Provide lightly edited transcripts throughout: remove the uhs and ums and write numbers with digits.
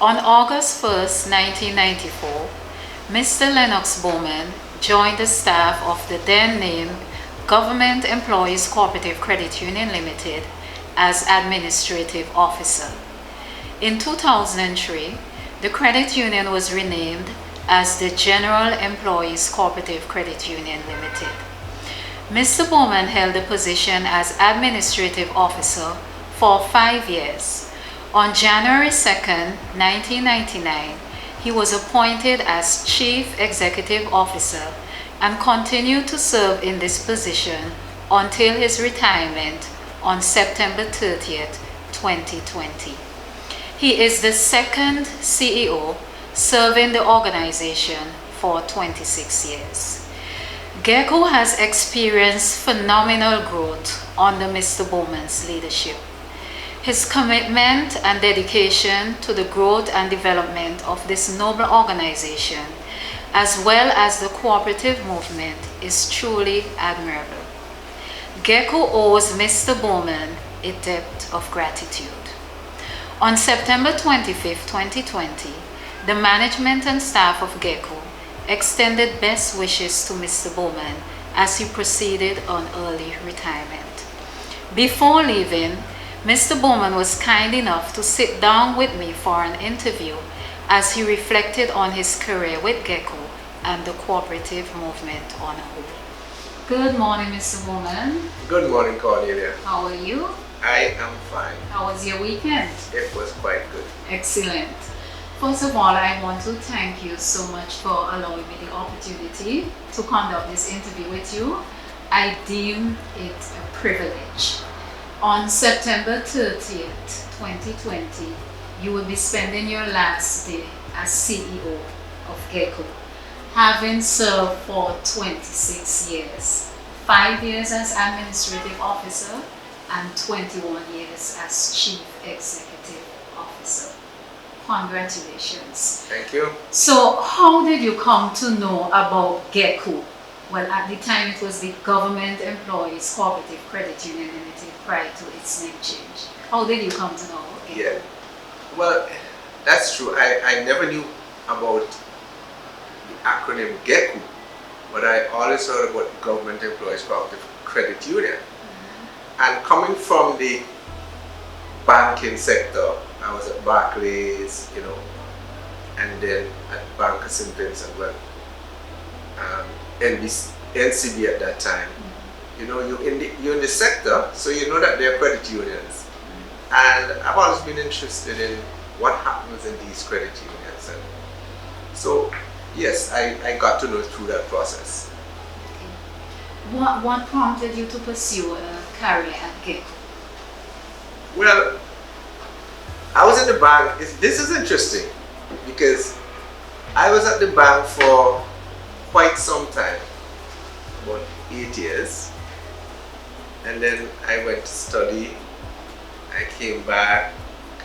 On August 1st, 1994, Mr. Lennox Bowman joined the staff of the then named Government Employees Cooperative Credit Union Limited as Administrative Officer. In 2003, the credit union was renamed as the General Employees Cooperative Credit Union Limited. Mr. Bowman held the position as Administrative Officer for 5 years. On January 2nd, 1999, he was appointed as Chief Executive Officer and continued to serve in this position until his retirement on September 30th, 2020. He is the second CEO serving the organization for 26 years. Gekkos has experienced phenomenal growth under Mr. Bowman's leadership. His commitment and dedication to the growth and development of this noble organization, as well as the cooperative movement, is truly admirable. Gekkos owes Mr. Bowman a debt of gratitude. On September 25, 2020, the management and staff of Gekkos extended best wishes to Mr. Bowman as he proceeded on early retirement. Before leaving, Mr. Bowman was kind enough to sit down with me for an interview as he reflected on his career with Gekkos and the cooperative movement on a whole. Good morning, Mr. Bowman. Good morning, Cornelia. How are you? I am fine. How was your weekend? It was quite good. Excellent. First of all, I want to thank you so much for allowing me the opportunity to conduct this interview with you. I deem it a privilege. On September 30th, 2020, you will be spending your last day as CEO of Gekkos, having served for 26 years, 5 years as Administrative Officer and 21 years as Chief Executive Officer. Congratulations. Thank you. So how did you come to know about Gekkos? Well, at the time it was the Government Employees Cooperative Credit Union Limited prior to its name change. How did you come to know about Gekkos? Yeah, well, that's true. I never knew about the acronym Gekkos, but I always heard about Government Employees Cooperative Credit Union. And coming from the banking sector, I was at Barclays, and then at Bank of St. Vincent, well, NCB at that time. You're in the sector, so you know that there are credit unions. And I've always been interested in what happens in these credit unions. And so, yes, I got to know through that process. Okay. What prompted you to pursue a career at Gekkos? Well, I was in the bank. This is interesting because I was at the bank for quite some time, about 8 years, and then I went to study. I came back,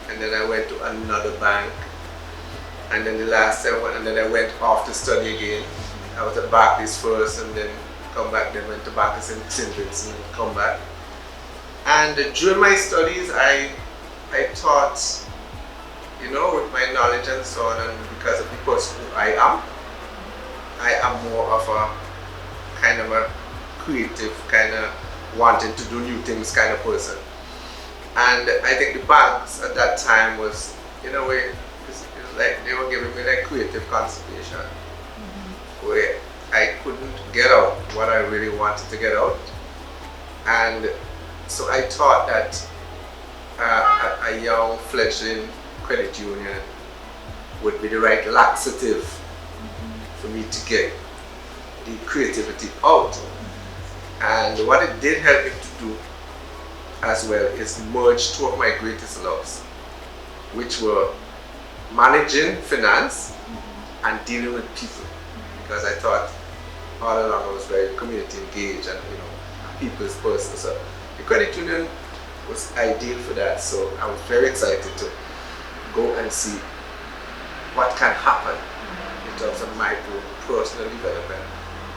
and then I went to another bank, and then the last time, and then I went off to study again. I was at Barclays first, and then come back. Then went to Bank of St. Vincent and come back. And during my studies, I taught, with my knowledge and so on, and because of the person who I am more of a kind of a creative, kind of wanting to do new things kind of person. And I think the banks at that time was, in a way, it's like they were giving me like creative constipation, where I couldn't get out what I really wanted to get out. And so I thought that a young fledgling credit union would be the right laxative for me to get the creativity out. And what it did help me to do as well is merge two of my greatest loves, which were managing finance and dealing with people, because I thought all along I was very community engaged and a people's person. So the credit union was ideal for that. So I was very excited to go and see what can happen in terms of my own personal development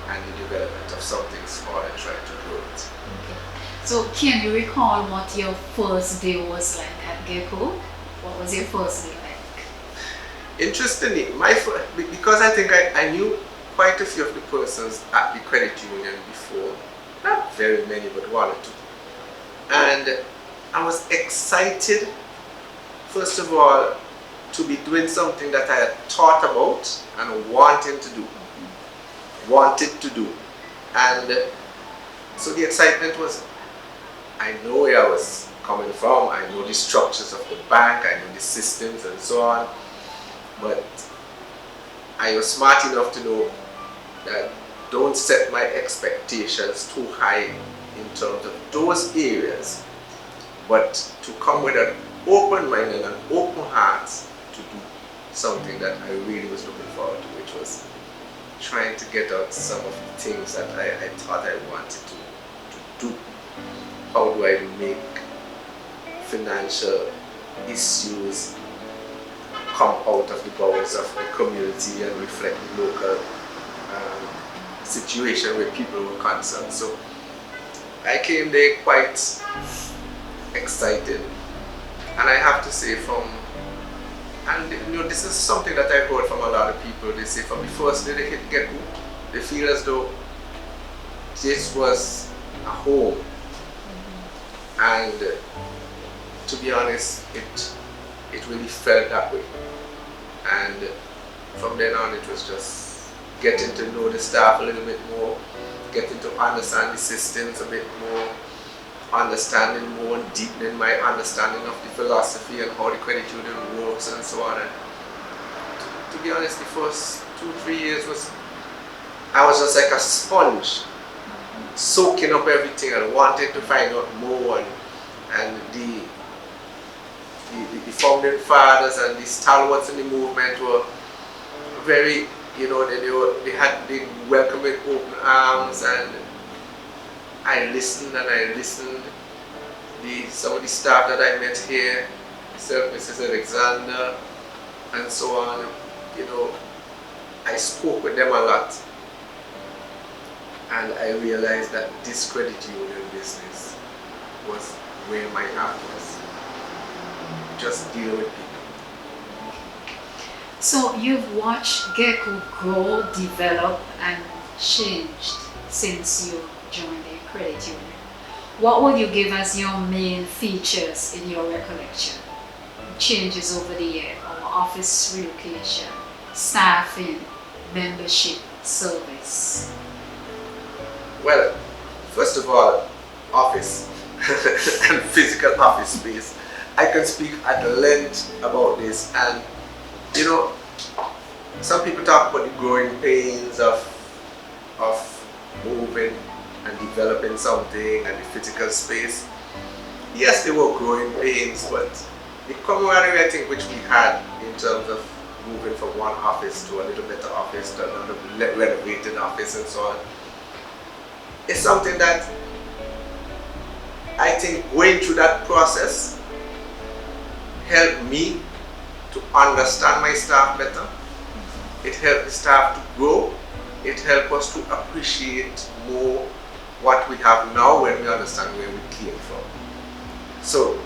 and the development of something small and try to grow it. Okay. So can you recall what your first day was like at Gekkos? What was your first day like? Interestingly, because I think I knew quite a few of the persons at the credit union before, not very many, but one or two. And I was excited, first of all, to be doing something that I had thought about and wanted to do. And so the excitement was, I know where I was coming from, I know the structures of the bank, I know the systems and so on, but I was smart enough to know that don't set my expectations too high in terms of those areas, but to come with an open mind and an open heart to do something that I really was looking forward to, which was trying to get out some of the things that I thought I wanted to do. How do I make financial issues come out of the bowels of the community and reflect the local situation where people were concerned. So I came there quite excited, and I have to say this is something that I heard from a lot of people. They say from the first day they hit Gekkos, they feel as though this was a home. And to be honest, it really felt that way. And from then on, it was just getting to know the staff a little bit more, getting to understand the systems a bit more, understanding more and deepening my understanding of the philosophy and how the credit union works and so on. And to be honest, the first 2-3 years I was just like a sponge, soaking up everything and wanting to find out more. And the founding fathers and the stalwarts in the movement were very, they welcomed with open arms, and I listened and I listened. Some of the staff that I met here, myself, Mrs. Alexander, and so on, I spoke with them a lot. And I realized that this credit union business was where my heart was. Just deal with people. So you've watched Gekkos grow, develop, and changed since you joined the credit union. What would you give as your main features in your recollection? Changes over the year, our office relocation, staffing, membership, service. Well, first of all, office and physical office space. I can speak at length about this, and some people talk about the growing pains of moving and developing something and the physical space. Yes, there were growing pains, but the camaraderie, I think, which we had in terms of moving from one office to a little better office to another renovated office and so on, is something that I think going through that process helped me to understand my staff better. It helped the staff to grow. It helped us to appreciate more what we have now when we understand where we came from. So,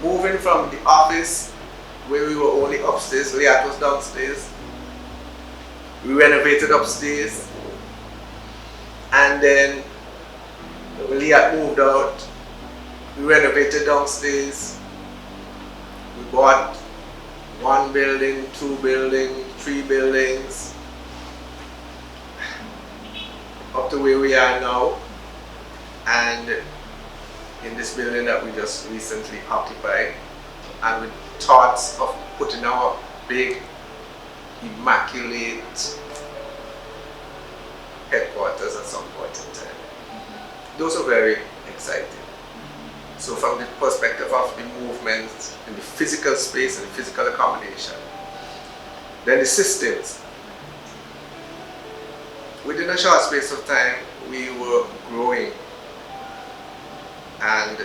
moving from the office where we were only upstairs, Liat was downstairs, we renovated upstairs, and then when Liat moved out, we renovated downstairs. We bought 1 building, 2 buildings, 3 buildings, up to where we are now. And in this building that we just recently occupied, and with thoughts of putting our big, immaculate headquarters at some point in time. Those are very exciting. So from the perspective of the movement in the physical space and the physical accommodation, then the systems. Within a short space of time, we were growing, and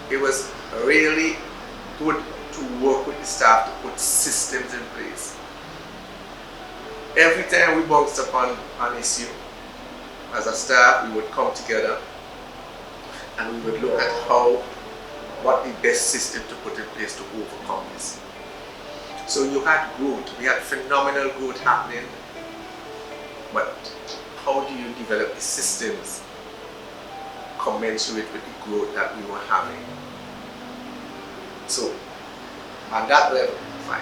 it was really good to work with the staff to put systems in place. Every time we bounced upon an issue, as a staff, we would come together and we would look at how what the best system to put in place to overcome this. So you had growth, we had phenomenal growth happening, but how do you develop the systems commensurate with the growth that we were having? So on that level, fine.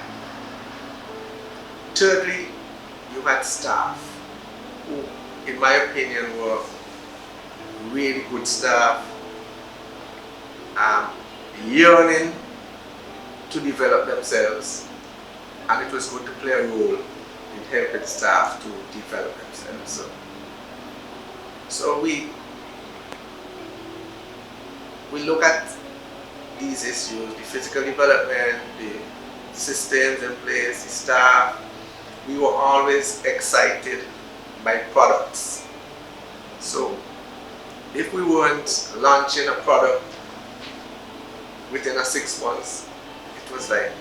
Thirdly, you had staff who, in my opinion, were really good staff, yearning to develop themselves, and it was going to play a role in helping staff to develop themselves. So we look at these issues, the physical development, the systems in place, the staff. We were always excited by products. So if we weren't launching a product within 6 months, it was like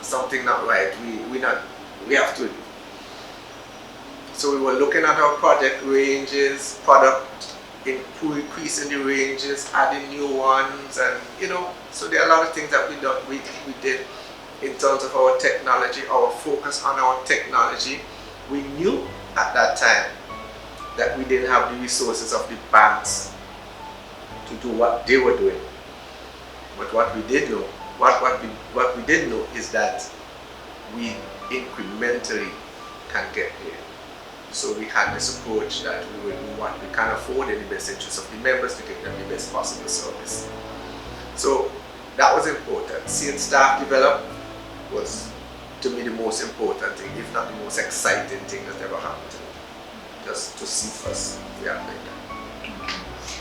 something not right. We have to. So we were looking at our project ranges, product, increasing the ranges, adding new ones, and so there are a lot of things that we did in terms of our technology, our focus on our technology. We knew at that time that we didn't have the resources of the banks to do what they were doing. But what we did know, what we did know is that we incrementally can get there. So we had this approach that we will do what we can afford in the best interest of the members to give them the best possible service. So that was important. Seeing staff develop was, to me, the most important thing, if not the most exciting thing that ever happened to me. Just to see us react like that.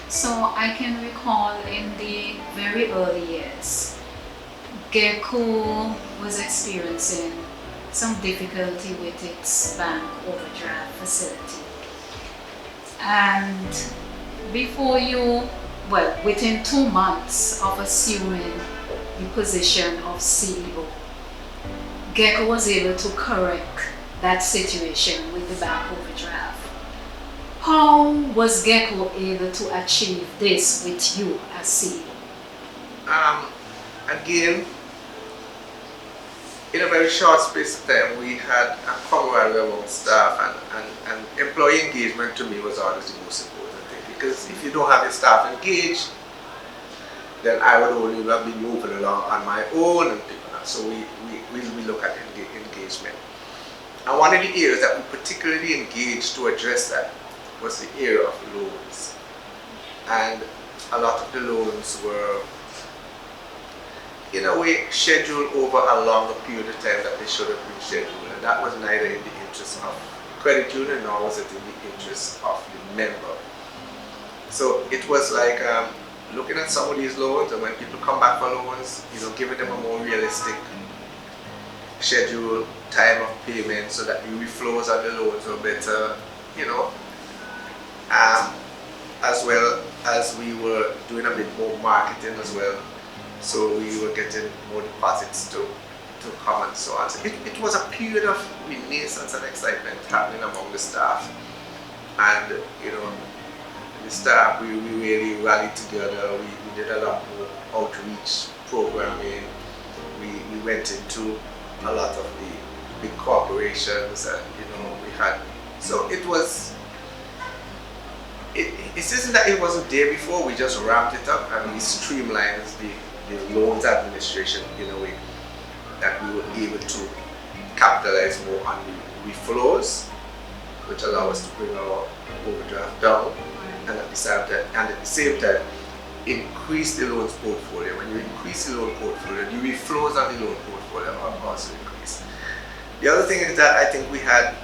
So I can recall in the very early years, Gekkos was experiencing some difficulty with its bank overdraft facility. And within 2 months of assuming the position of CEO, Gekkos was able to correct that situation with the bank overdraft. How was Gekkos able to achieve this with you as CEO? Again, in a very short space of time, we had a camaraderie among staff, and employee engagement to me was always the most important thing, because if you don't have your staff engaged, then I would only have been moving along on my own and things like that. So we look at engagement. And one of the areas that we particularly engaged to address that was the area of loans. And a lot of the loans were, in a way, scheduled over a longer period of time that they should have been scheduled. And that was neither in the interest of the credit union, nor was it in the interest of the member. So it was like looking at some of these loans, and when people come back for loans, giving them a more realistic schedule, time of payment, so that the reflows on the loans were better, as well as we were doing a bit more marketing as well. So we were getting more deposits to come and so on. So it was a period of renaissance and excitement happening among the staff. And the staff, we really rallied together. We did a lot more outreach programming. We went into a lot of the big corporations, and we had, so it was, it isn't that it wasn't there before. We just ramped it up and we streamlined the loans administration in a way that we were able to capitalize more on the reflows, which allow us to bring our overdraft down, and at the same time increase the loans portfolio. When you increase the loan portfolio, the reflows on the loan portfolio are also increased. The other thing is that I think we had,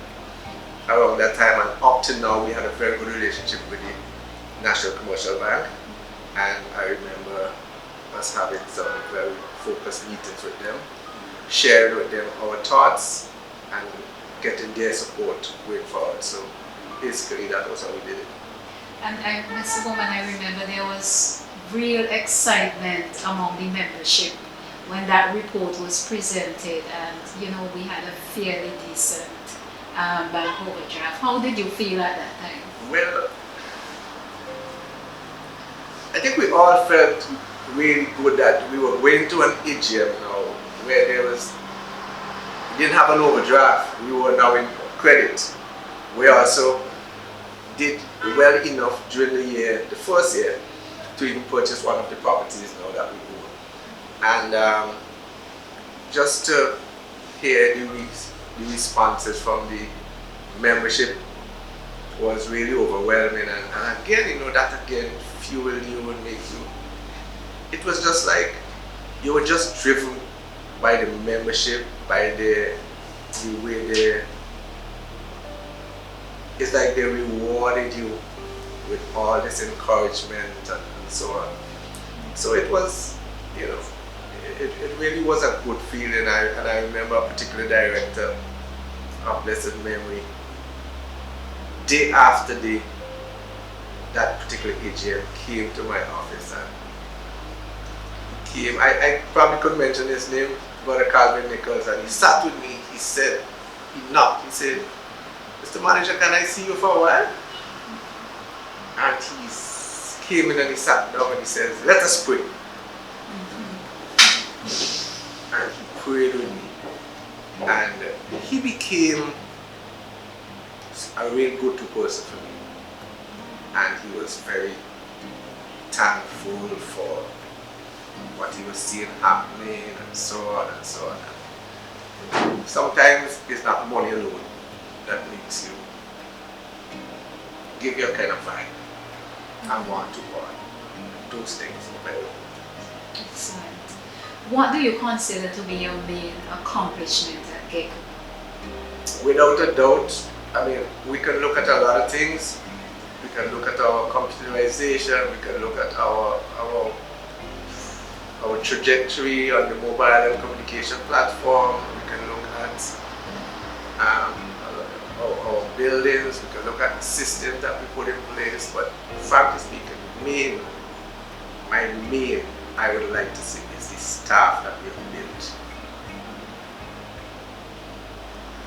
around that time and up to now, we had a very good relationship with the National Commercial Bank, and I remember us having some very focused meetings with them, sharing with them our thoughts and getting their support going forward. So basically that was how we did it. And Mr. Bowman, I remember there was real excitement among the membership when that report was presented, and we had a fairly decent bank overdraft. How did you feel at that time? Well, I think we all felt really good that we were going to an AGM now where we didn't have an overdraft, we were now in credit. We also did well enough during the first year, to even purchase one of the properties now that we own. And just to hear the responses from the membership was really overwhelming. And again, that again fueled you and made you. It was just like you were just driven by the membership, by the way it's like they rewarded you with all this encouragement and so on. So it was, it really was a good feeling. And I remember a particular director of blessed memory, day after day, that particular AGM came to my office, and he came, I probably could mention his name, Brother Calvin Nichols, and he sat with me. He said, he knocked, he said, "Mr. Manager, can I see you for a while?" And he came in and he sat down and he says, "Let us pray." And he prayed with me. And he became a real go-to person for me. And he was very thankful for what he was seeing happening and so on and so on. Sometimes it's not money alone that makes you give your kind of vibe and want to work. Those things are very important. Excellent. What do you consider to be your main accomplishment at Gekkos? Without a doubt, we can look at a lot of things. We can look at our computerization, we can look at our trajectory on the mobile and communication platform, we can look at our buildings, we can look at the system that we put in place, but frankly speaking, I would like to see is the staff that we have built.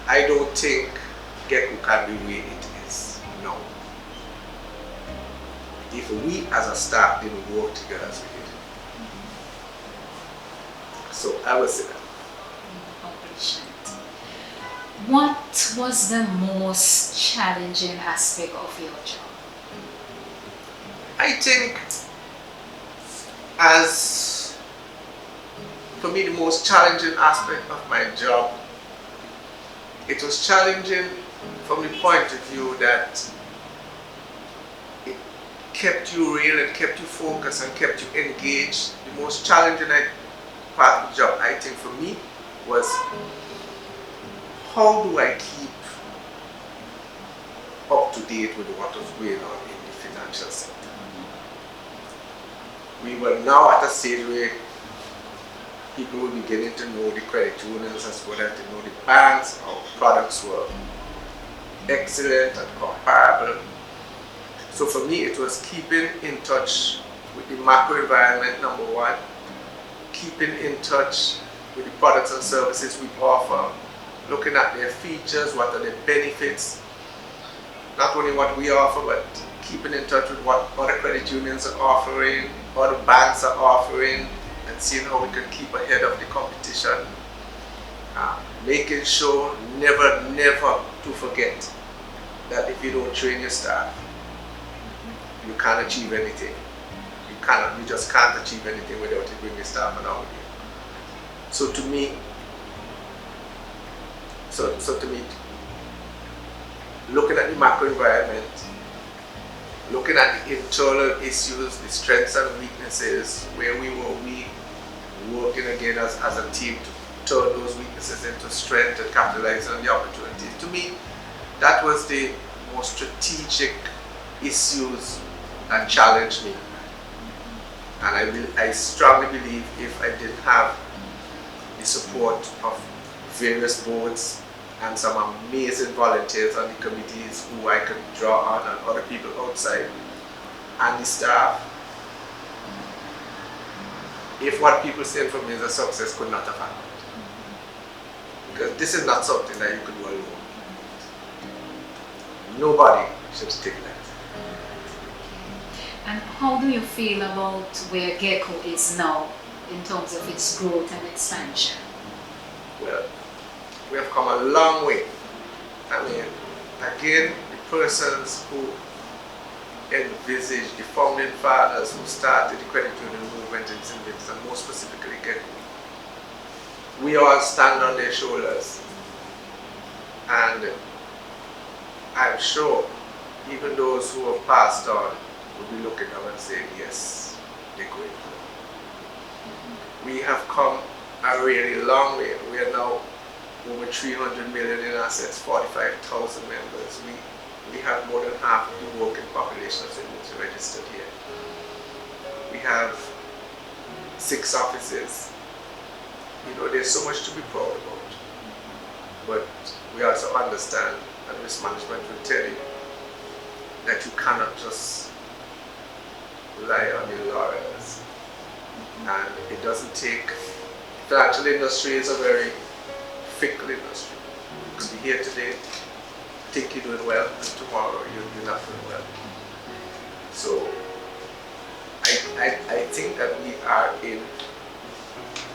I don't think Gekkos can be where it is now if we as a staff didn't work together as we did. So I would say that. What was the most challenging aspect of your job? I think, for me, the most challenging aspect of my job, it was challenging from the point of view that it kept you real and kept you focused and kept you engaged. The most challenging part of the job, I think, for me was, how do I keep up to date with what was going on in the financial sector? We were now at a stage where people were beginning to know the credit unions as well as to know the banks. Our products were excellent and comparable. So for me, it was keeping in touch with the macro environment, number one, keeping in touch with the products and services we offer, looking at their features, what are their benefits, not only what we offer, but keeping in touch with what other credit unions are offering, other banks are offering, and seeing how we can keep ahead of the competition. Making sure never to forget that if you don't train your staff, you can't achieve anything. You just can't achieve anything without you bringing staff along with you. So to me, looking at the macro environment, looking at the internal issues, the strengths and weaknesses, where we were weak, working again as a team to turn those weaknesses into strength and capitalize on the opportunities. To me, that was the most strategic issues that challenged me. And I strongly believe if I didn't have the support of various boards and some amazing volunteers on the committees who I could draw on and other people outside and the staff, if what people say for me is a success could not have happened. Because this is not something that you could do alone. Nobody should take that. And how do you feel about where Gekkos is now in terms of its growth and expansion? Well, we have come a long way. I mean, again, the persons who envisaged, the founding fathers who started the credit union movement in St. Vincent, and more specifically Gekkos, we all stand on their shoulders. And I'm sure even those who have passed on will be looking up and saying, yes, they're going through. We have come a really long way. We are now over 300 million in assets, 45,000 members. We have more than half of the working population of St. Vincent registered here. We have 6 offices. You know, there's so much to be proud about. But we also understand, and risk management will tell you, that you cannot just rely on your laurels. And it doesn't take, financial industry is a very fickle industry. You can be here today, think you're doing well, and tomorrow you're not doing well. So I think that we are in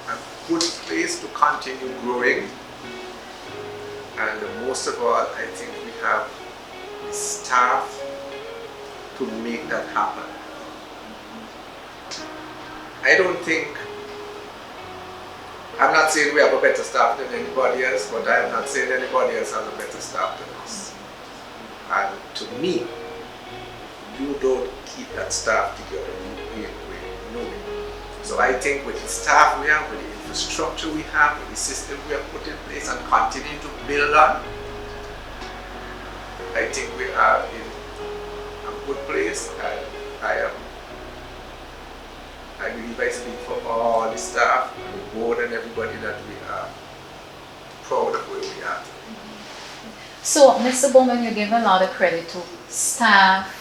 a good place to continue growing. And most of all, I think we have the staff to make that happen. I don't think, I'm not saying we have a better staff than anybody else, but I am not saying anybody else has a better staff than us. And to me, you don't keep that staff together, you know it. So I think with the staff we have, with the infrastructure we have, with the system we have put in place and continue to build on, I think we are in a good place, and I believe I speak for all the staff and the board and everybody that we are proud of where we are. So, Mr. Bowman, you give a lot of credit to staff,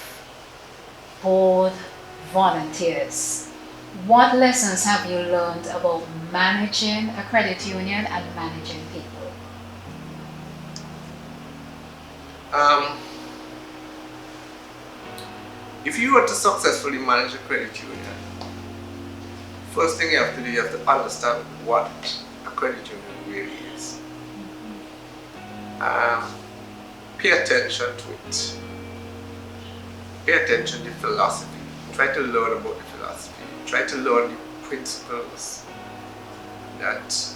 board, volunteers. What lessons have you learned about managing a credit union and managing people? If you were to successfully manage a credit union, first thing you have to do, you have to understand what a credit union really is. Pay attention to it. Pay attention to the philosophy. Try to learn about the philosophy. Try to learn the principles that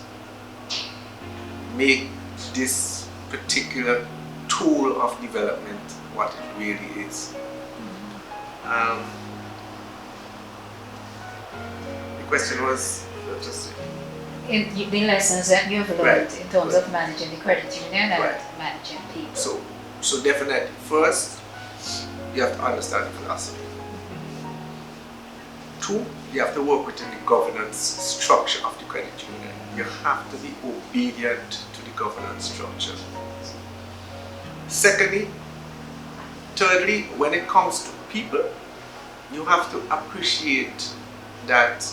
make this particular tool of development what it really is. The question was, just the lessons that you've learned in terms of managing the credit union and managing people. So definitely, first, you have to understand the philosophy. 2, you have to work within the governance structure of the credit union. You have to be obedient to the governance structure. Thirdly, when it comes to people, you have to appreciate that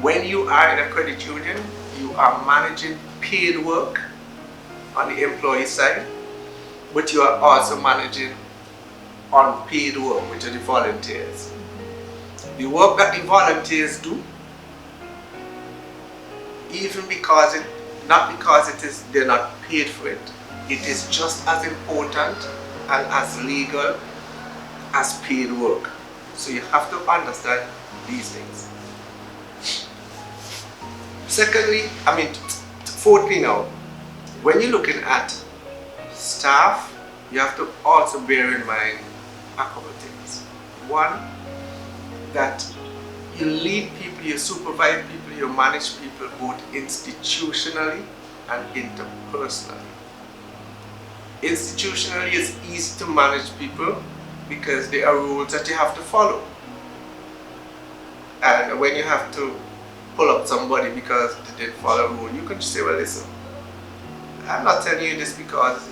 when you are in a credit union, you are managing paid work on the employee side, but you are also managing unpaid work, which are the volunteers. The work that the volunteers do, even because they're not paid for it, it is just as important and as legal as paid work. So you have to understand these things. Fourthly now, when you're looking at staff, you have to also bear in mind a couple of things. One, that you lead people, you supervise people, you manage people both institutionally and interpersonally. Institutionally, it's easy to manage people because there are rules that you have to follow. And when you have to pull up somebody because they didn't follow a rule, you can just say, well, listen, I'm not telling you this because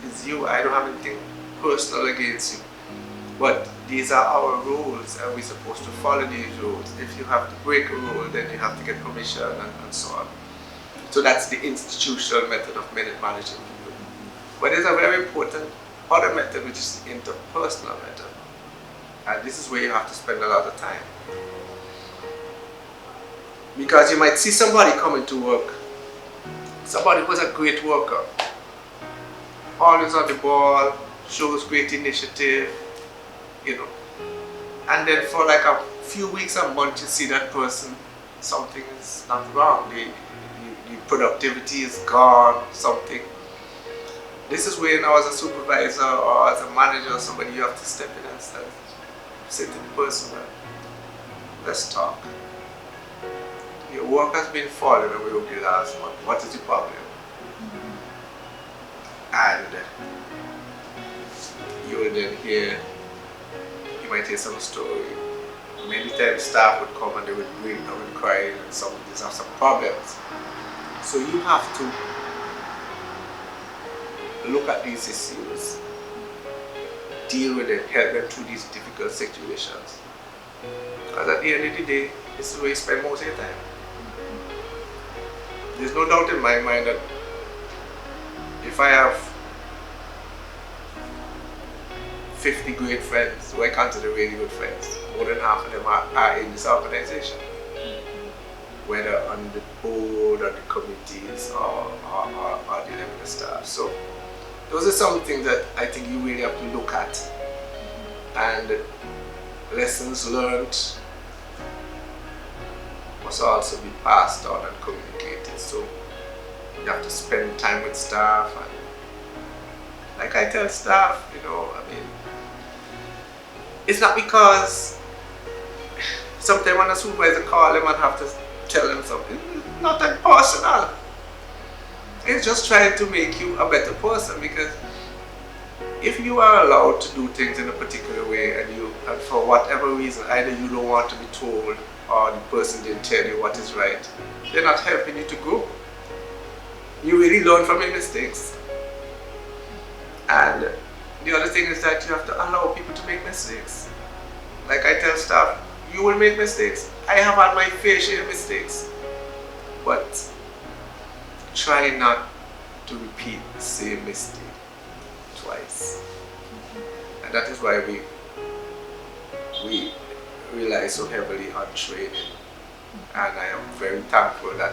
it's you, I don't have anything personal against you. But these are our rules and we're supposed to follow these rules. If you have to break a rule, then you have to get permission and so on. So that's the institutional method of managing people. But there's a very important other method, which is the interpersonal method. And this is where you have to spend a lot of time. Because you might see somebody coming to work, somebody who's a great worker, always on the ball, shows great initiative, you know. And then for like a few weeks, a month, you see that person, something is not wrong. The productivity is gone, something. This is where now as a supervisor or as a manager or somebody, you have to step in and say to the person, well, let's talk. Your work has been falling away over the last month. What is the problem? And you will then hear, you might hear some story. Many times staff would come and they would break down and cry and some of these have some problems. So you have to look at these issues, deal with them, help them through these difficult situations. Because at the end of the day, this is where you spend most of your time. There's no doubt in my mind that if I have 50 great friends who I consider really good friends, more than half of them are in this organization. Whether on the board or the committees or the level of staff. So those are some things that I think you really have to look at. And lessons learned must also be passed on and communicated. So you have to spend time with staff, and like I tell staff, you know, I mean, it's not because sometimes when a supervisor call them and have to tell them something, it's not that personal. It's just trying to make you a better person, because if you are allowed to do things in a particular way and for whatever reason, either you don't want to be told or the person didn't tell you what is right, they're not helping you to grow. You really learn from your mistakes. And the other thing is that you have to allow people to make mistakes. Like I tell staff, you will make mistakes. I have had my fair share of mistakes. But try not to repeat the same mistake twice. And that is why we rely so heavily on training. And I am very thankful that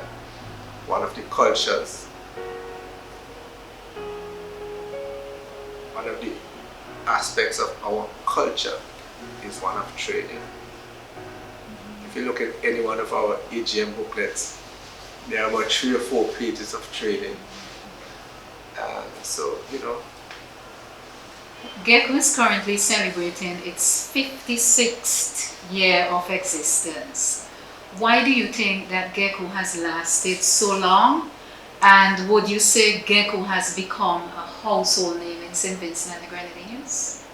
one of the cultures, one of the aspects of our culture is one of training. If you look at any one of our AGM booklets, there are about 3 or 4 pages of training. So, you know. Gekkos is currently celebrating its 56th year of existence. Why do you think that Gekkos has lasted so long? And would you say Gekkos has become a household name in St. Vincent and the Grenadines?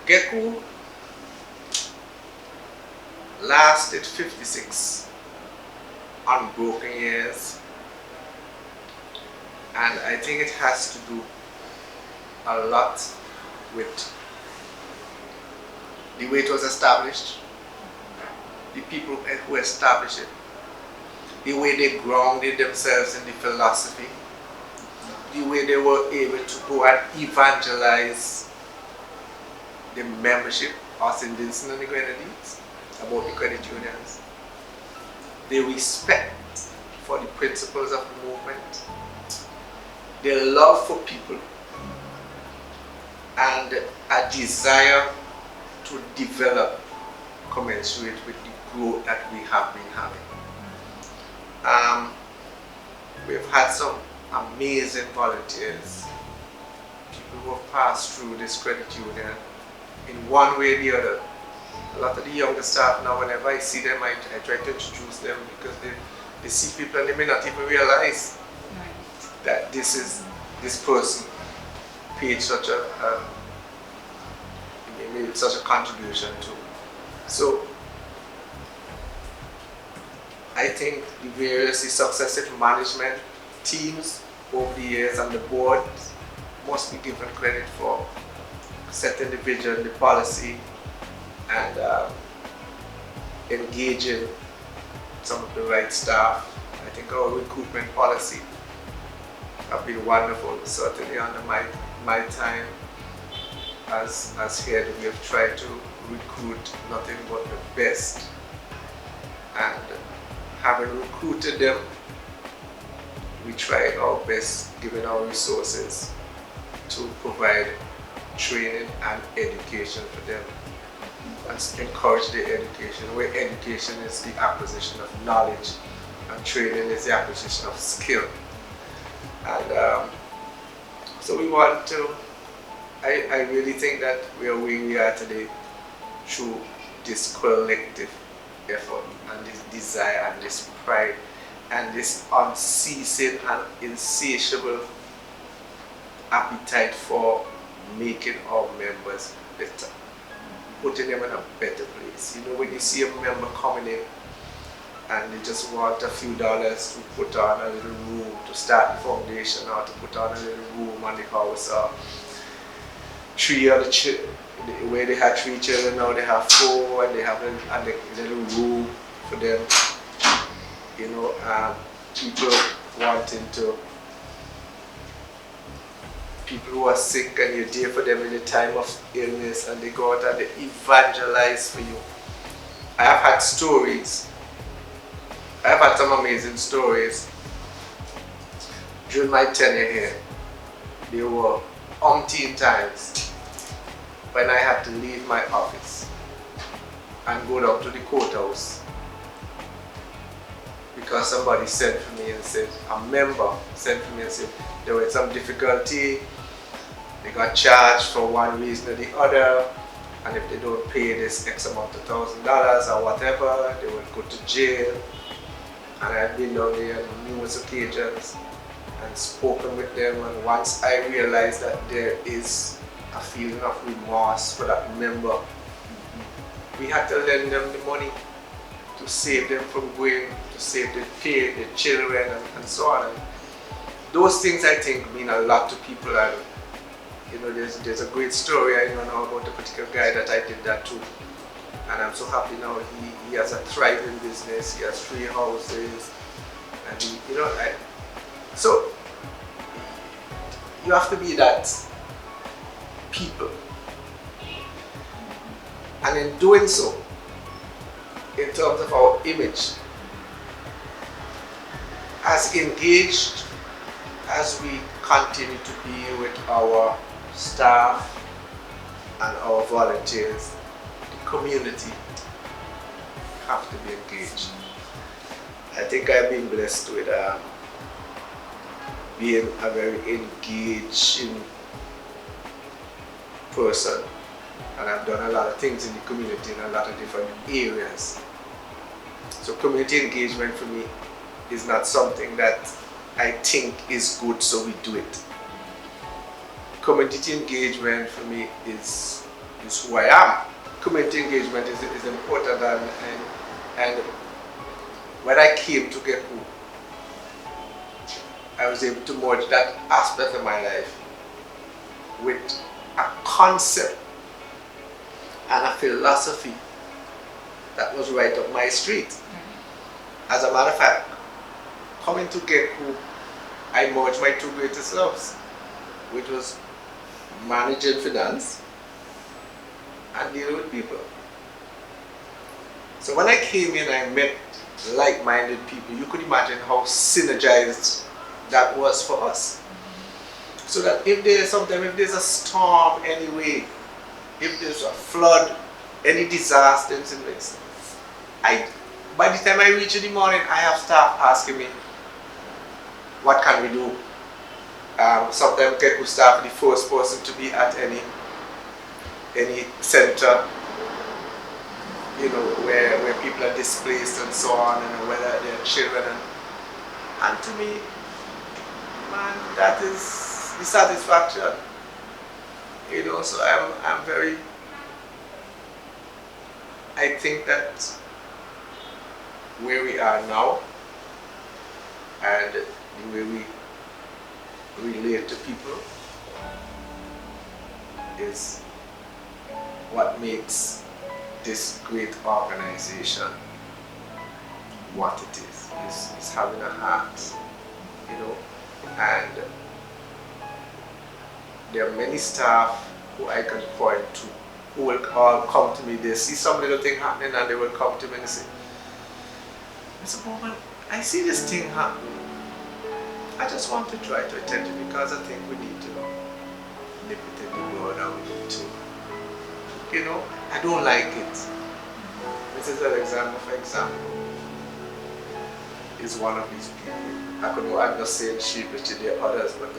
Gekkos lasted 56 unbroken years, and I think it has to do a lot with the way it was established, the people who established it, the way they grounded themselves in the philosophy, the way they were able to go and evangelize the membership of St. Vincent and the Grenadines about the credit unions, the respect for the principles of the movement, their love for people, and a desire to develop commensurate with the growth that we have been having. We've had some amazing volunteers, people who have passed through this credit union in one way or the other. A lot of the younger staff now, whenever I see them, I try to introduce them, because they see people and they may not even realize that this person paid such made such a contribution to. So I think the various successive management teams over the years and the board must be given credit for setting the vision, the policy, and engaging some of the right staff. I think our recruitment policy have been wonderful, certainly under my time. as head, we have tried to recruit nothing but the best, and having recruited them, we tried our best, given our resources, to provide training and education for them, and encourage their education, where education is the acquisition of knowledge and training is the acquisition of skill. And so we want to, I really think that where we are today through this collective effort and this desire and this pride and this unceasing and insatiable appetite for making our members better, putting them in a better place. You know, when you see a member coming in and they just want a few dollars to put on a little room, to start the foundation, or to put on a little room on the house, or where they had 3 children, now they have 4, and they have a little room for them. You know, people who are sick and you're there for them in the time of illness, and they go out and they evangelize for you. I have had stories. I have had some amazing stories during my tenure here. There were umpteen times when I had to leave my office and go down to the courthouse because somebody sent for me and said, a member sent for me and said there was some difficulty, they got charged for one reason or the other, and if they don't pay this X amount of $1,000 or whatever, they will go to jail. And I've been down there on numerous occasions and spoken with them, and once I realized that there is a feeling of remorse for that member, we had to lend them the money to save them from going, to save their children, and so on. And those things, I think, mean a lot to people. And you know, there's a great story I know now about a particular guy that I did that to, and I'm so happy now. He has a thriving business. He has 3 houses, and you know, so you have to be that people, and in doing so, in terms of our image, as engaged as we continue to be with our staff and our volunteers, the community have to be engaged. I think I've been blessed with being a very engaging person, and I've done a lot of things in the community in a lot of different areas. So community engagement for me is not something that I think is good, so we do it. Community engagement for me is who I am. Community engagement is important, and when I came to Gekkos, I was able to merge that aspect of my life with a concept and a philosophy that was right up my street. As a matter of fact, coming to Gekkos, I merged my 2 greatest loves, which was managing finance and dealing with people. So when I came in, I met like-minded people. You could imagine how synergized that was for us. So that if there's a storm anyway, if there's a flood, any disaster in this, by the time I reach in the morning, I have staff asking me, what can we do? Sometimes Gekkos staff the first person to be at any center, you know, where people are displaced and so on, and whether they're children, and to me, man, that is the satisfaction, you know. So I'm very, I think that where we are now and the way we relate to people is what makes this great organization what it is having a heart, you know. And there are many staff who I can point to, who will all come to me. They see some little thing happening and they will come to me and say, Mr. Bowman, I see this thing happening. I just want to try to attend it because I think we need to nip it in the bud and we need to, you know, I don't like it. This is an example, for example, is one of these people. I'm not saying sheepish to the others, but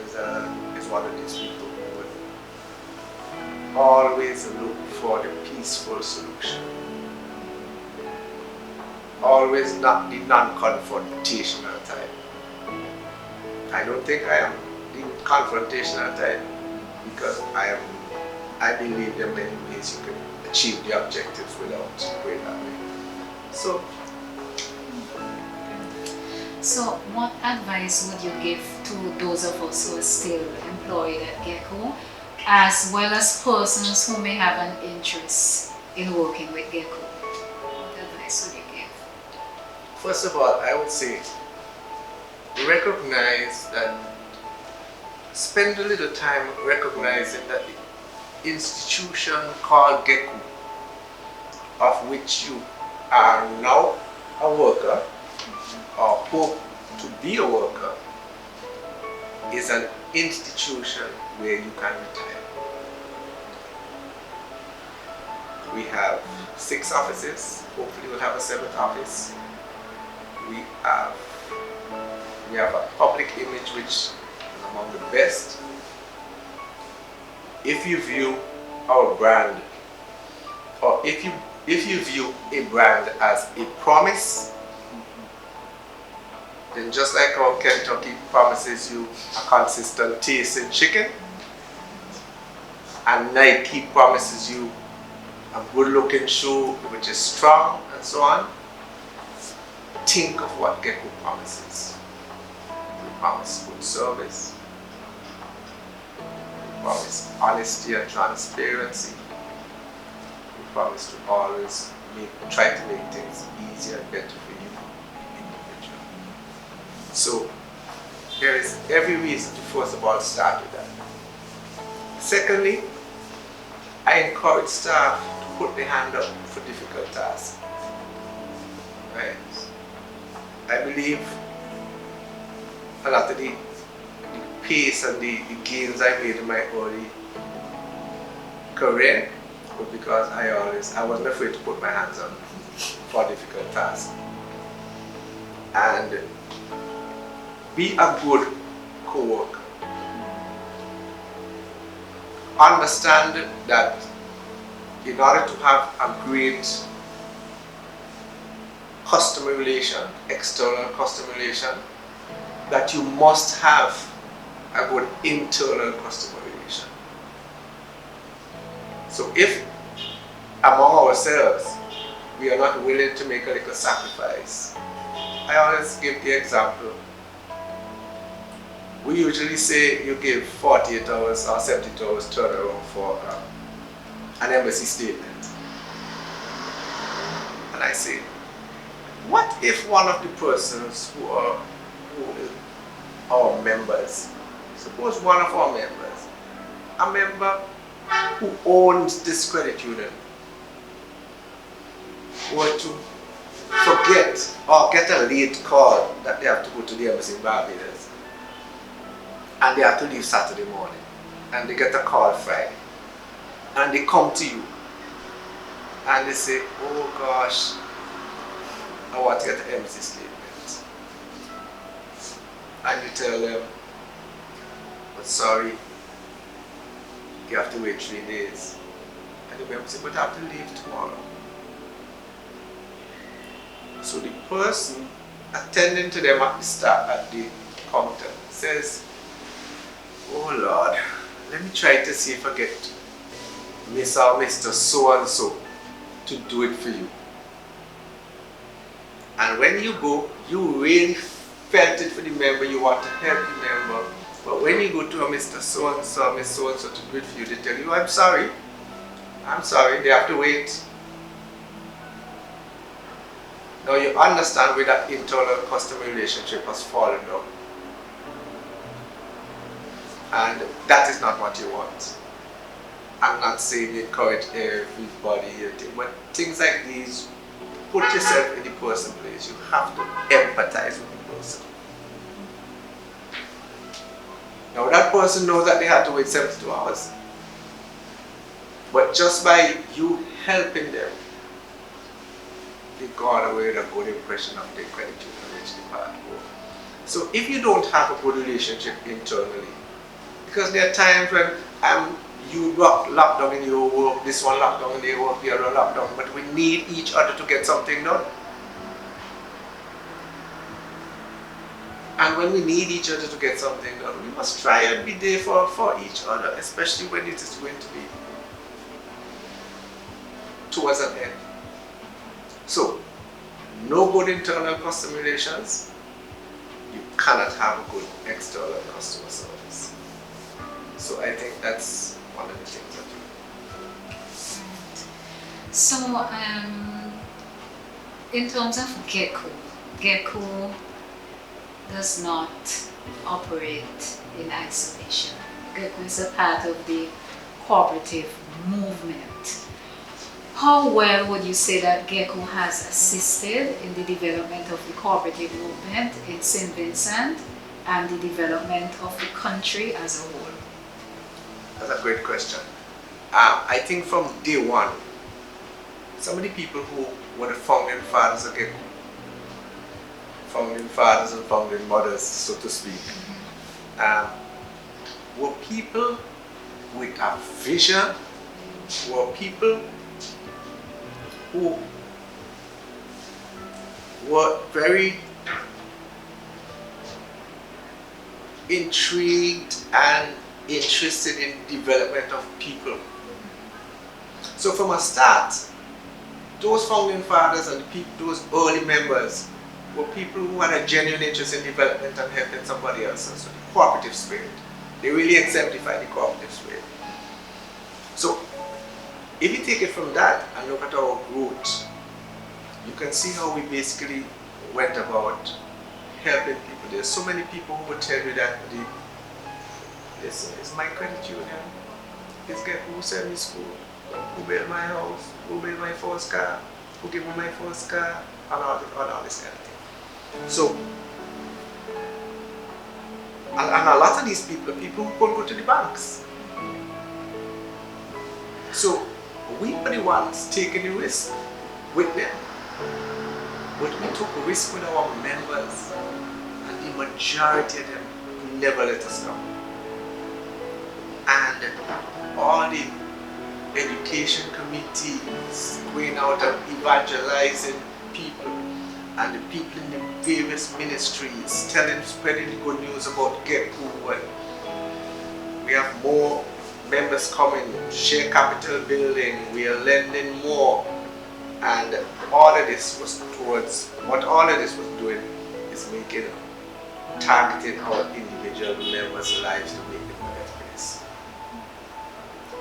is one of these people who would always look for the peaceful solution. Always not the non-confrontational type. I don't think I am the confrontational type because I believe there are many ways you can achieve the objectives without going that way. So what advice would you give to those of us who are still employed at Gekko, as well as persons who may have an interest in working with Gekko? What advice would you give? First of all, I would say recognize that, spend a little time recognizing that the institution called Gekko, of which you are now a worker or hope to be a worker, is an institution where you can retire. We have 6 offices, hopefully we'll have a 7th office. We have a public image which is among the best. If you view our brand, or if you view a brand as a promise, then just like how Kentucky promises you a consistent taste in chicken, and Nike promises you a good looking shoe which is strong and so on, think of what Gekko promises. We promise good service, we promise honesty and transparency, we promise to always try to make things easier and better for you individually. So there is every reason to first of all start with that. Secondly, I encourage staff to put their hand up for difficult tasks. Right? I believe a lot of the pace and the gains I made in my early career was because I wasn't afraid to put my hands on for difficult tasks. And be a good co-worker. Understand that in order to have a great customer relation, external customer relation, that you must have a good internal customer relation. So if among ourselves we are not willing to make a little sacrifice, I always give the example. We usually say you give 48 hours or 72 hours turnaround for an embassy statement. And I say, what if one of the persons who are our members, suppose one of our members, a member who owns this credit union, were to forget or get a late call that they have to go to the embassy in Barbados, and they have to leave Saturday morning, and they get a call Friday, and they come to you and they say, oh gosh, I want to get an embassy statement. And you tell them, but sorry, you have to wait 3 days. And the member says, but I have to leave tomorrow. So the person attending to them at the counter says, oh Lord, let me try to see if I get Miss or Mr. So and so to do it for you. And when you go, you really felt it for the member, you want to help the member. But when you go to a Mr. So and so, Miss so and so to do it for you, they tell you, I'm sorry, they have to wait. Now you understand where that internal customer relationship has fallen down. And that is not what you want. I'm not saying encourage everybody, but things like these, put yourself in the person's place. You have to empathize with the person. Now that person knows that they have to wait 72 hours. But just by you helping them, they garner away a good impression of their credit union which they part for. So if you don't have a good relationship internally, because there are times when you locked down in your work, this one locked down in their work, the other locked down, but we need each other to get something done. And when we need each other to get something done, we must try and be there for each other, especially when it is going to be towards an end. So, no good internal customer relations, you cannot have a good external customer service. So I think that's one of the things that you. So, in terms of Gekkos does not operate in isolation. Gekkos is a part of the cooperative movement. How well would you say that Gekkos has assisted in the development of the cooperative movement in St. Vincent and the development of the country as a whole? That's a great question. I think from day one, some of the people who were the founding fathers of Gekkos, founding fathers and founding mothers, so to speak, were people with a vision, were people who were very intrigued and interested in development of people. So from a start, those founding fathers and those early members were people who had a genuine interest in development and helping somebody else. So the cooperative spirit, they really exemplify the cooperative spirit. So if you take it from that and look at our growth, you can see how we basically went about helping people. There's so many people who will tell you that this is my credit union, it's who sent me school, who built my house, who built my first car, who gave me my first car, and all this kind of thing. So, and a lot of these people are people who couldn't go to the banks. So, we were the ones taking the risk with them. But we took a risk with our members, and the majority of them never let us down. And all the education committees going out and evangelizing people, and the people in the various ministries spreading the good news about Gekkos, and we have more members coming, share capital building, we are lending more, and all of this was towards, what all of this was doing is targeting our individual members' lives to make them a better place.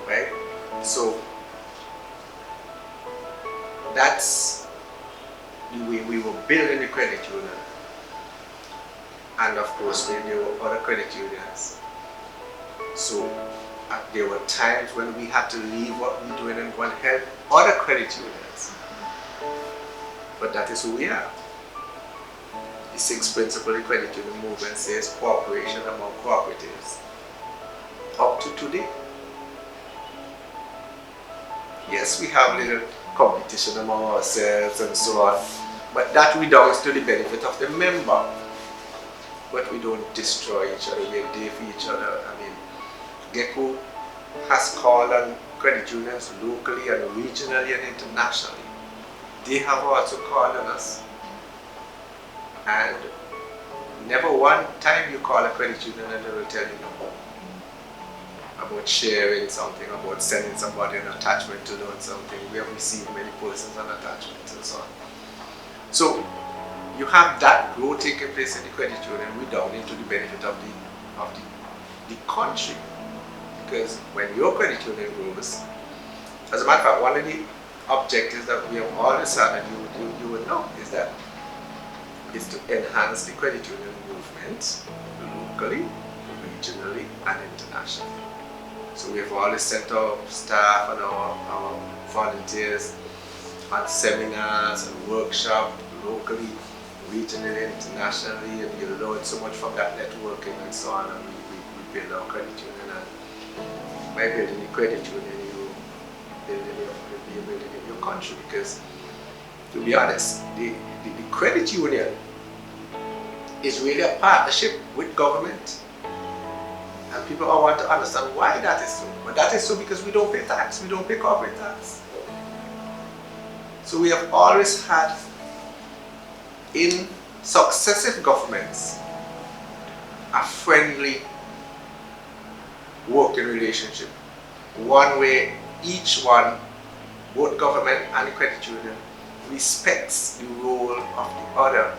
Right? So that's the way we were building the credit union. And of course, there were other credit unions. So there were times when we had to leave what we were doing and go and help other credit unions. But that is who we are. The sixth principle of the credit union movement says cooperation among cooperatives. Up to today, yes, we have little competition among ourselves and so on, but that redounds to the benefit of the member. But we don't destroy each other, we are there for each other. I mean, Gekkos has called on credit unions locally and regionally and internationally. They have also called on us. And never one time you call a credit union and they will tell you no about sharing something, about sending somebody an attachment to learn something. We have received many persons and attachments and so on. So you have that growth taking place in the credit union redound into the benefit of the country. Because when your credit union grows, as a matter of fact, one of the objectives that we have always had, and you would know, is to enhance the credit union movement locally, regionally, and internationally. So we have always sent our staff and our volunteers on seminars and workshops locally, regionally, internationally, and you learn so much from that networking and so on. And we build our credit union, and by building the credit union, you're building your country. Because to be honest, the credit union is really a partnership with government. And people all want to understand why that is so. But that is so because we don't pay tax, we don't pay corporate tax. So we have always had, in successive governments, a friendly working relationship. One where each one, both government and the credit union, respects the role of the other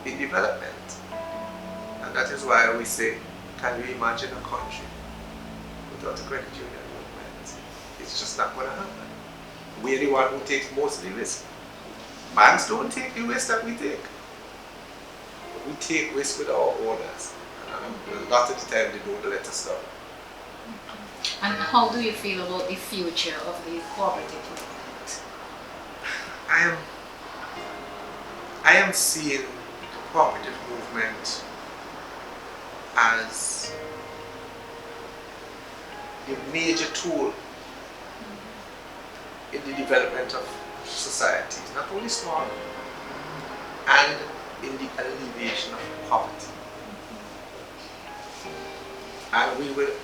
in development. And that is why we say, can you imagine a country without a credit union movement? It's just not going to happen. We're the one who takes most of the risk. Banks don't take the risk that we take. We take risk with our owners. And a lot of the time they don't let us down. And how do you feel about the future of the cooperative movement? I am seeing the cooperative movement as a major tool in the development of societies, not only small, and in the alleviation of poverty. And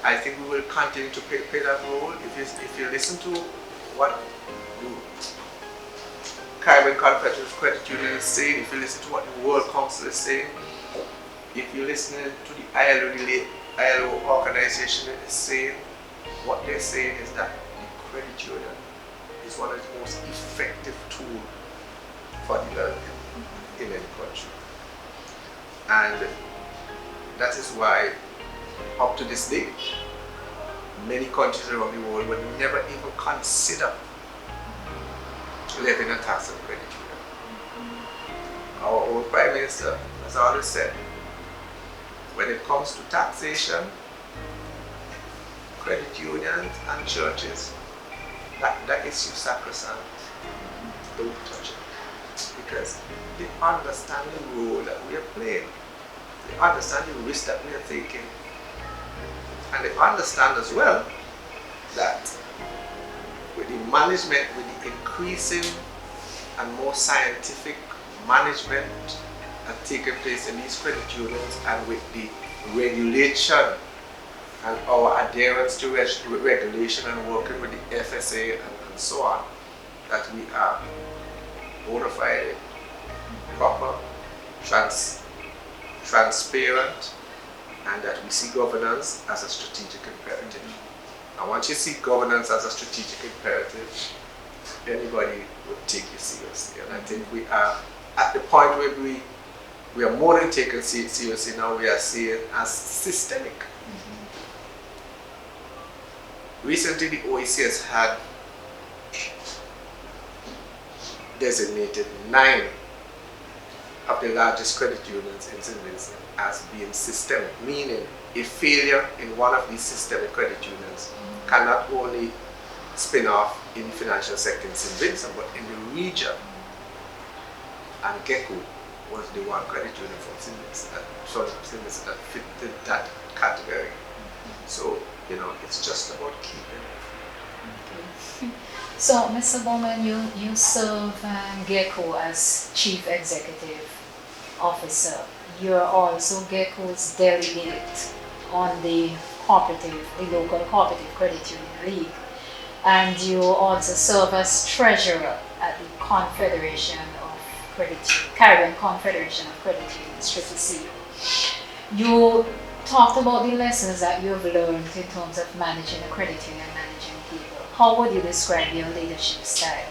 I think we will continue to play that role. If you listen to what the Caribbean Cooperative Credit Union is saying, if you listen to what the World Council is saying, if you listen to the ILO organization is saying, what they're saying is that the credit union is one of the most effective tools for development in any country. And that is why, up to this day, many countries around the world would never even consider levying a tax on credit union. Our old Prime Minister has always said, when it comes to taxation, credit unions and churches, that issue sacrosanct. Don't touch it. Because they understand the role that we are playing. They understand the risk that we are taking. And they understand as well that with the management, with the increasing and more scientific management that taking place in these credit unions, and with the regulation and our adherence to regulation and working with the FSA and so on, that we are bona fide, proper, transparent, and that we see governance as a strategic imperative. And once you see governance as a strategic imperative, anybody would take you seriously. And I think we are at the point where we are more than taken seriously now. We are seen as systemic. Recently, the OECS had designated 9 of the largest credit unions in St. Vincent as being systemic, meaning a failure in one of these systemic credit unions can not only spin off in the financial sector in St. Vincent, but in the region. And Gekkos was the one credit union from St. Vincent that fit that category. So, it's just about keeping. Okay. So, Mr. Bowman, you serve Gekkos as Chief Executive Officer. You're also Gekkos delegate on the local cooperative credit union league. And you also serve as treasurer at the Caribbean Confederation of Credit Unions, CCC. You talked about the lessons that you've learned in terms of managing a credit union, managing people. How would you describe your leadership style?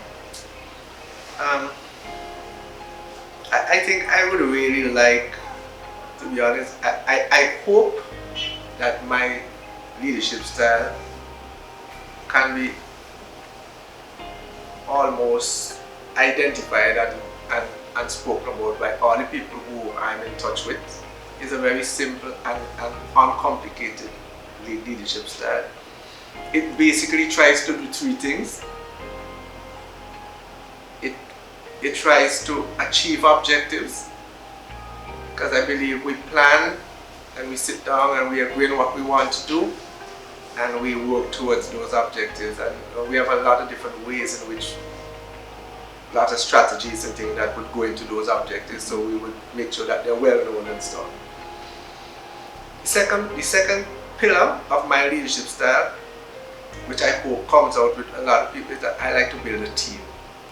I think I would really like, to be honest, I hope that my leadership style can be almost identified and spoken about by all the people who I'm in touch with. It's a very simple and uncomplicated leadership style. It basically tries to do three things. It tries to achieve objectives, because I believe we plan and we sit down and we agree on what we want to do and we work towards those objectives, and we have a lot of different ways in which a lot of strategies and things that would go into those objectives, so we would make sure that they're well known and stuff. The second pillar of my leadership style, which I hope comes out with a lot of people, is that I like to build a team.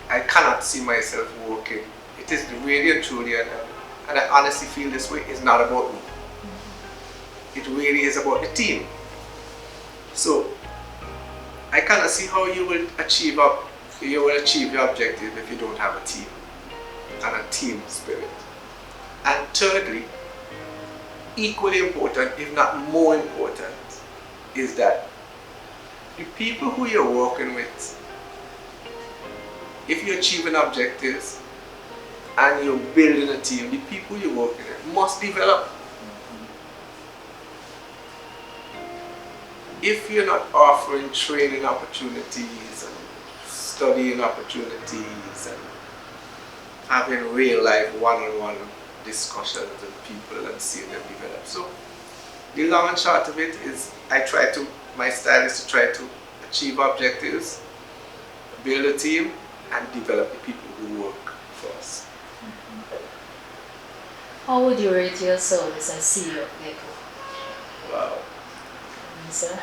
I cannot see myself working. It is really and truly, and I honestly feel this way, it's not about me. It really is about the team. So I cannot see how you will achieve your objective if you don't have a team and a team spirit. And thirdly, equally important, if not more important, is that the people who you're working with, if you're achieving objectives and you're building a team, the people you're working with must develop. If you're not offering training opportunities and studying opportunities and having real life one-on-one discussions with people and seeing them develop. So the long and short of it is my style is to try to achieve objectives, build a team, and develop the people who work for us. How would you rate yourself as a CEO of Gekkos? Wow. Sir?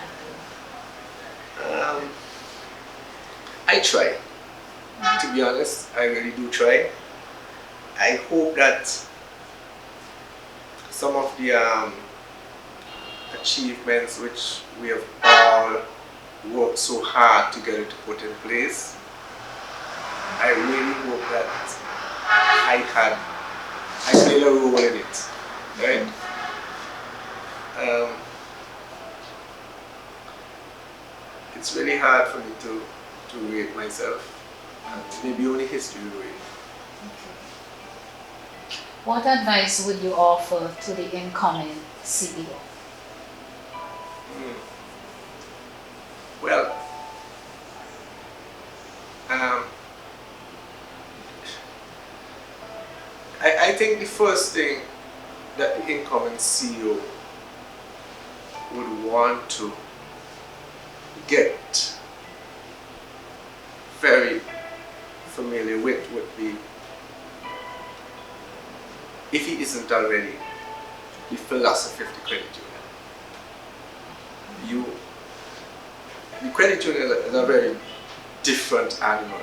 I try. To be honest, I really do try. I hope that some of the achievements which we have all worked so hard together to put in place, I really hope that I played a role in it, right? It's really hard for me to rate myself, and maybe only history will rate. What advice would you offer to the incoming CEO? Well, I think the first thing that the incoming CEO would want to get very familiar with would be, if he isn't already, the philosophy of the credit union. The credit union is a very different animal,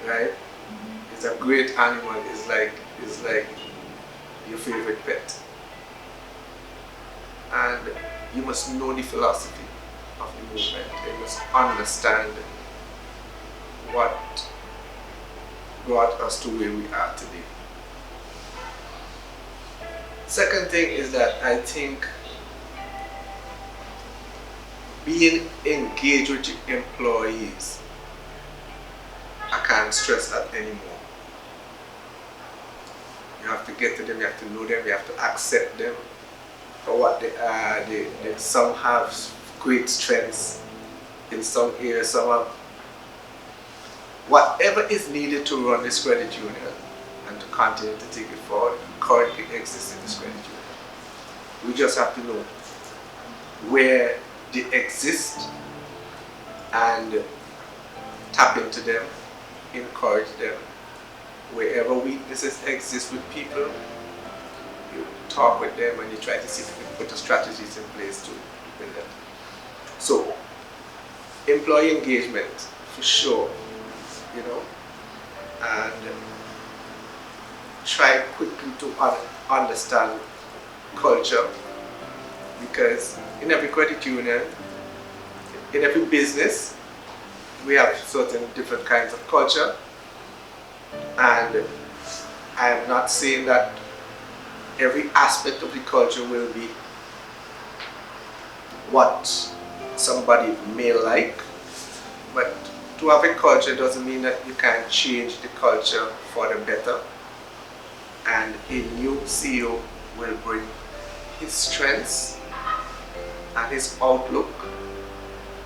right? It's a great animal. It's like your favorite pet, and you must know the philosophy of the movement. You must understand what brought us to where we are today. Second thing is that I think being engaged with your employees, I can't stress that anymore. You have to get to them, you have to know them, you have to accept them for what they are. Some have great strengths in some areas, some have whatever is needed to run this credit union and to continue to take it forward currently exists in this credit union. We just have to know where they exist and tap into them, encourage them. Wherever weaknesses exist with people, you talk with them and you try to see if you can put the strategies in place to build them. So, employee engagement for sure, and try quickly to understand culture, because in every credit union, in every business, we have certain different kinds of culture. And I am not saying that every aspect of the culture will be what somebody may like, but to have a culture doesn't mean that you can change the culture for the better. And a new CEO will bring his strengths and his outlook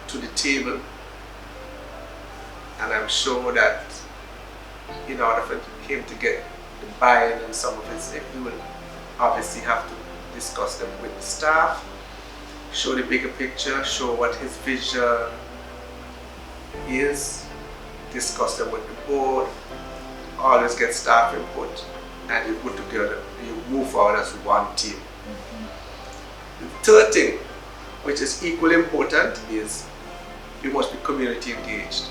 to the table, and I'm sure that in order for him to get the buy-in on some of his things, he will obviously have to discuss them with the staff, show the bigger picture, show what his vision is, discuss them with the board, always get staff input, and you put together, you move forward as one team. The third thing, which is equally important, is you must be community engaged.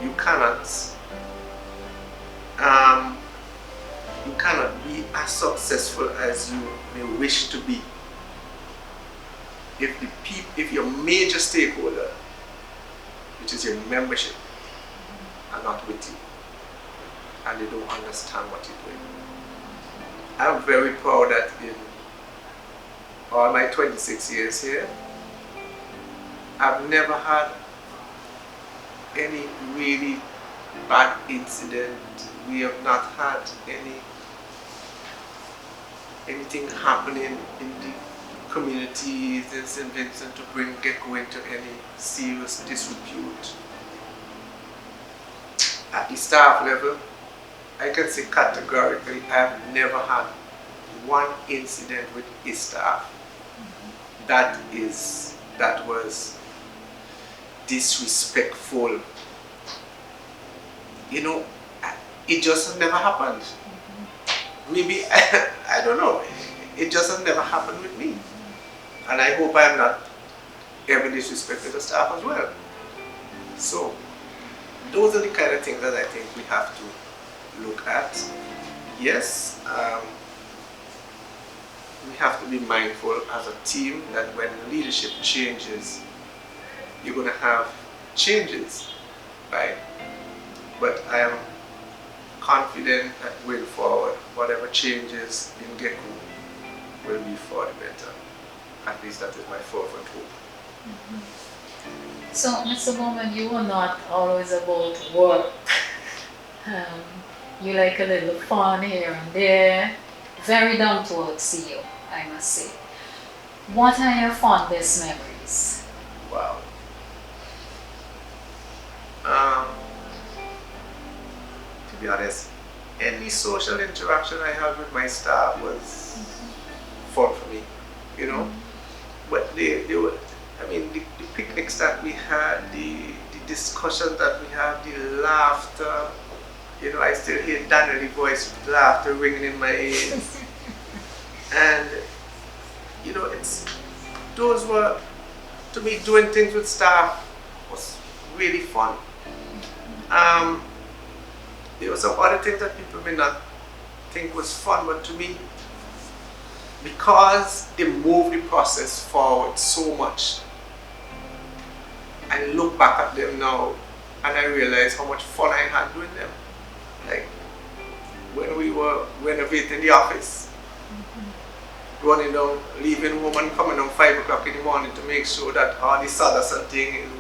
You cannot be as successful as you may wish to be if your major stakeholder, which is your membership, are not with you and they don't understand what you're doing. I'm very proud that in all my 26 years here, I've never had any really bad incident. We have not had anything happening in the communities in St. Vincent to bring Gekkos into any serious disrepute. At the staff level, I can say categorically I've never had one incident with a staff that was disrespectful. You know, it just has never happened. Maybe, I don't know, it just has never happened with me. And I hope I'm not ever disrespecting the staff as well. So, those are the kind of things that I think we have to look at. Yes, we have to be mindful as a team that when leadership changes, you're going to have changes, right? But I am confident that going forward, whatever changes in Gekkos will be for the better. At least that is my fervent hope. So, Mr. Bowman, you are not always about work. You like a little fun here and there. Very down to earth CEO, I must say. What are your fondest memories? Wow. To be honest, any social interaction I had with my staff was fun for me, you know. But they were, I mean, the picnics that we had, the discussions that we had, the laughter, you know, I still hear Daniel's voice, laughter ringing in my ears. And, you know, those were, to me, doing things with staff was really fun. There were some other things that people may not think was fun, but to me, because they moved the process forward so much, I look back at them now and I realize how much fun I had doing them. Like when we were renovating the office, running down, leaving home and coming on 5 o'clock in the morning to make sure that all the sawdust and thing is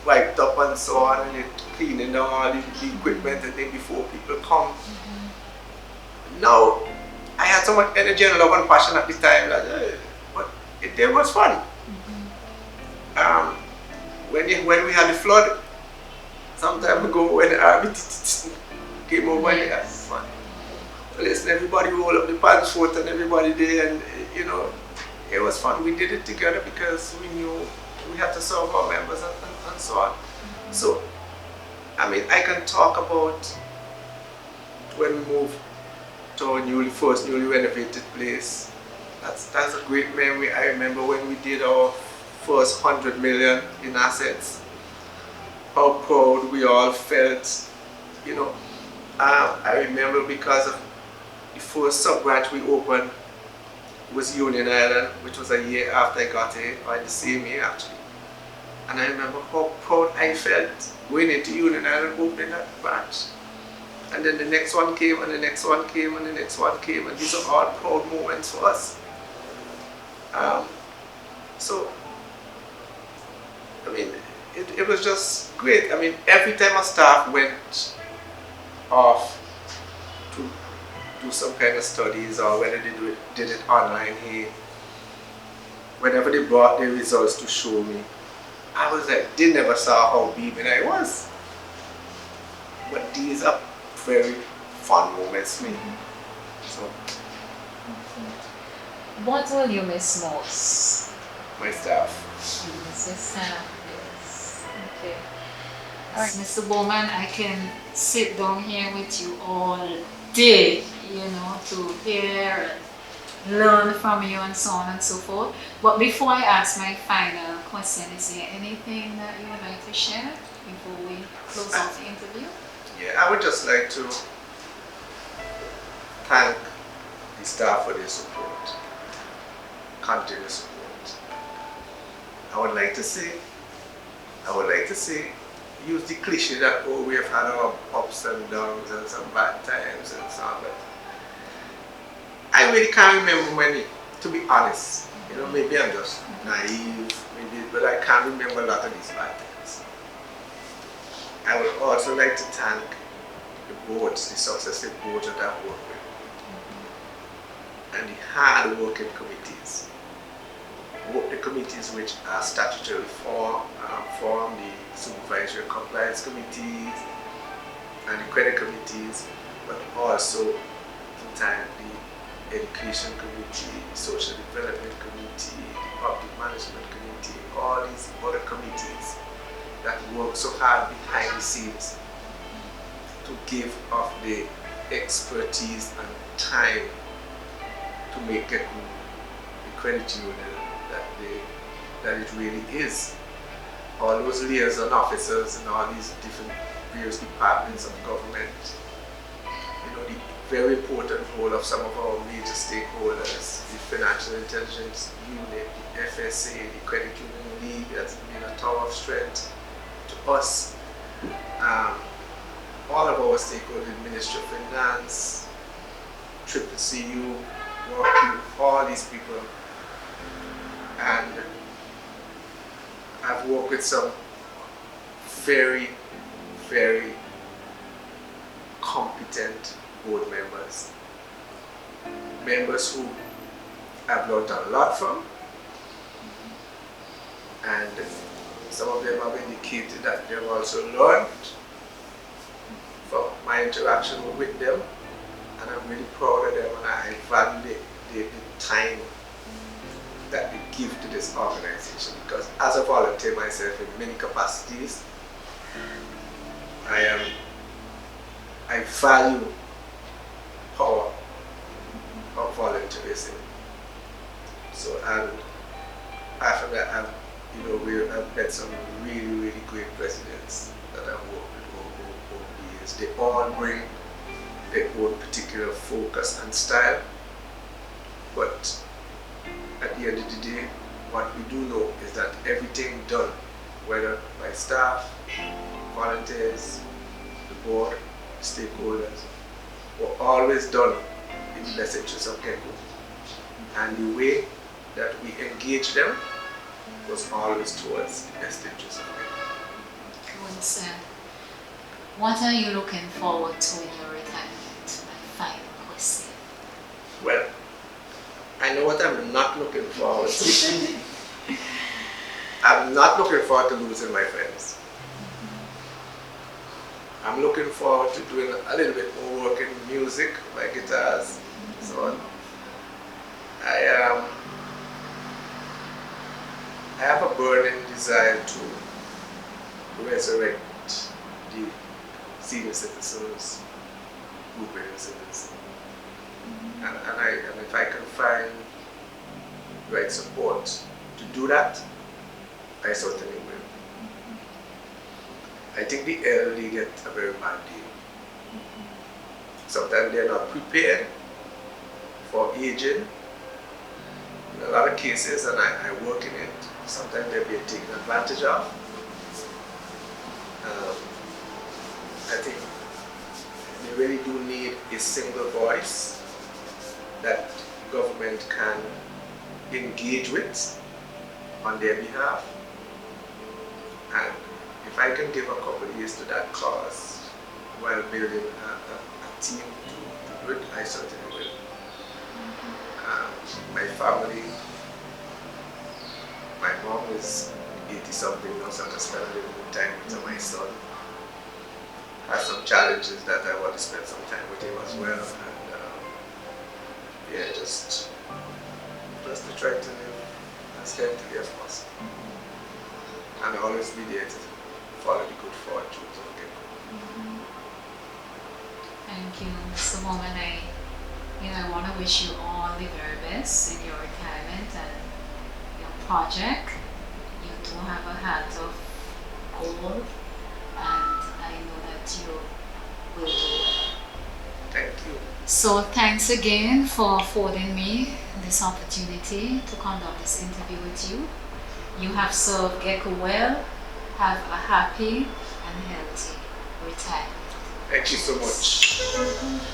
wiped up and so on, and cleaning down all the equipment and thing before people come. Now, I had so much energy and love and passion at the time that, but it was fun. When we had the flood, some time ago when the army came over, and had fun. Listen, everybody rolled up the pants foot and everybody there, and you know, it was fun. We did it together because we knew we had to serve our members and so on. So, I mean, I can talk about when we moved to our first newly renovated place. That's a great memory. I remember when we did our first 100 million in assets, how proud we all felt, you know. I remember because of the first sub-branch we opened was Union Island, which was a year after I got here, or the same year actually. And I remember how proud I felt going into Union Island, opening that branch. And then the next one came, and the next one came, and the next one came, and these are all proud moments for us. So, I mean, it was just great. I mean, every time our staff went off to do some kind of studies, or whether they did it online here, whenever they brought their results to show me, I was like, they never saw how beaming I was. But these are very fun moments for me. So, What will you miss most? my staff. Miss your staff, yes. Okay. All right, Mr. Bowman, I can sit down here with you all day, to hear and learn from you and so on and so forth. But before I ask my final question, is there anything that you would like to share before we close off the interview? Yeah, I would just like to thank the staff for their support, continuous support. I would like to say, use the cliche that, oh, we have had our ups and downs and some bad times and so on, but I really can't remember many, to be honest. Maybe I'm just naive, but I can't remember a lot of these bad times. I would also like to thank the boards, the successive boards that I've worked with, and the hard-working committees. The committees which are statutory formed, the supervisory compliance committees and the credit committees, but also to thank the education committee, the social development committee, the public management committee, all these other committees that work so hard behind the scenes to give of the expertise and time to make Gekkos the credit union that it really is. All those liaison officers and all these different various departments of government, the very important role of some of our major stakeholders, the Financial Intelligence Unit, the FSA, the Credit Union League has been a tower of strength to us. All of our stakeholders, the Ministry of Finance, CCU, all these people. And I've worked with some very, very competent board members who I've learned a lot from, and some of them have indicated that they've also learned from my interaction with them, and I'm really proud of them, and I value the time that they give to this organization, because as a volunteer myself in many capacities, I value power of volunteerism. So, and after that, I've met some really, really great presidents that I've worked with over the years. They all bring their own particular focus and style, but at the end of the day, what we do know is that everything done, whether by staff, volunteers, the board, stakeholders, were always done in the best interest of Gekkos. And the way that we engage them was always towards the best interest of Gekkos. I understand. What are you looking forward to in your retirement? My final question. Well, I know what I'm not looking forward to. I'm not looking forward to losing my friends. I'm looking forward to doing a little bit more work in music, my guitars, and so on. I have a burning desire to resurrect the senior citizens, cooperative citizens. And if I can find the right support to do that, I certainly will. I think the elderly get a very bad deal. Sometimes they're not prepared for aging. In a lot of cases, and I work in it, sometimes they're being taken advantage of. I think they really do need a single voice that government can engage with on their behalf. And if I can give a couple of years to that cause while building a team to do it, I certainly will. My family, my mom is 80 something now, so I can spend a little more time with my son. Has some challenges that I want to spend some time with him as well, and yeah, just to try to live as healthy as possible, and always be there to follow the good fortunes of Gekkos. Thank you, Mr. Bowman. I want to wish you all the very best in your retirement and your project. You do have a heart of gold, and I know that you will do well. Thank you. So thanks again for affording me this opportunity to conduct this interview with you. You have served Gekkos well. Have a happy and healthy retirement. Thank you so much.